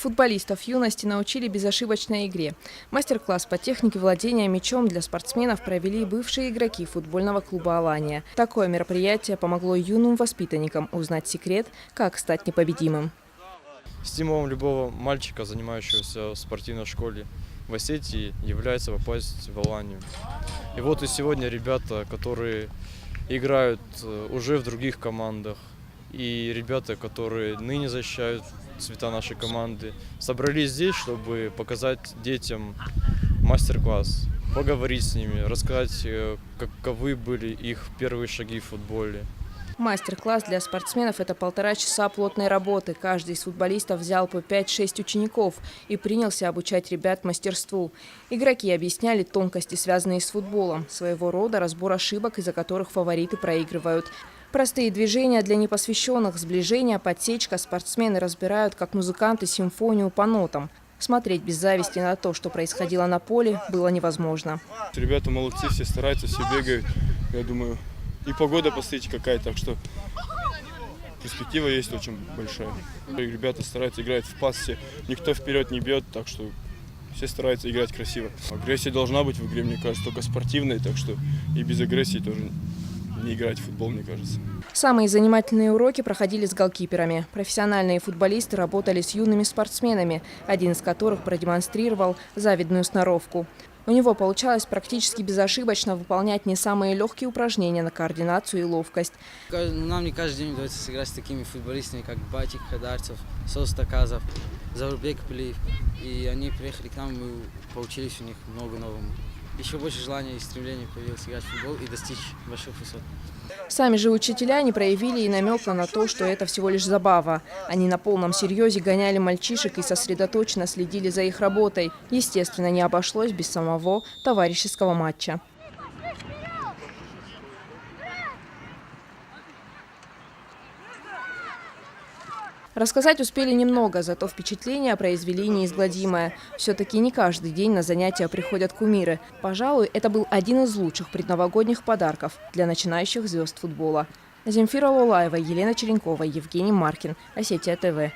Футболистов юности научили безошибочной игре. Мастер-класс по технике владения мячом для спортсменов провели бывшие игроки футбольного клуба «Алания». Такое мероприятие помогло юным воспитанникам узнать секрет, как стать непобедимым. Стимулом любого мальчика, занимающегося в спортивной школе в Осетии, является попасть в «Аланию». И вот и сегодня ребята, которые играют уже в других командах, и ребята, которые ныне защищают цвета нашей команды, собрались здесь, чтобы показать детям мастер-класс, поговорить с ними, рассказать, каковы были их первые шаги в футболе. Мастер-класс для спортсменов – это 1,5 часа плотной работы. Каждый из футболистов взял по 5-6 учеников и принялся обучать ребят мастерству. Игроки объясняли тонкости, связанные с футболом, своего рода разбор ошибок, из-за которых фавориты проигрывают. Простые движения для непосвященных, сближения, подсечка. Спортсмены разбирают, как музыканты, симфонию по нотам. Смотреть без зависти на то, что происходило на поле, было невозможно. Ребята молодцы, все стараются, все бегают, я думаю. И погода, посмотрите, какая, так что перспектива есть очень большая. Ребята стараются играть в пас, никто вперед не бьет, так что все стараются играть красиво. Агрессия должна быть в игре, мне кажется, только спортивной, так что и без агрессии тоже не играть в футбол, мне кажется. Самые занимательные уроки проходили с голкиперами. Профессиональные футболисты работали с юными спортсменами, один из которых продемонстрировал завидную сноровку. У него получалось практически безошибочно выполнять не самые легкие упражнения на координацию и ловкость. Нам не каждый день удается сыграть с такими футболистами, как Батик Хадарцев, Соста Казов, Заурбек Плиев. И они приехали к нам, мы поучились у них много новому. Еще больше желания и стремления появилось играть в футбол и достичь больших высот. Сами же учителя не проявили и намека на то, что это всего лишь забава. Они на полном серьезе гоняли мальчишек и сосредоточенно следили за их работой. Естественно, не обошлось без самого товарищеского матча. Рассказать успели немного, зато впечатление произвели неизгладимое. Все-таки не каждый день на занятия приходят кумиры. Пожалуй, это был один из лучших предновогодних подарков для начинающих звезд футбола. Земфира Лолаева, Елена Черенкова, Евгений Маркин. Осетия ТВ.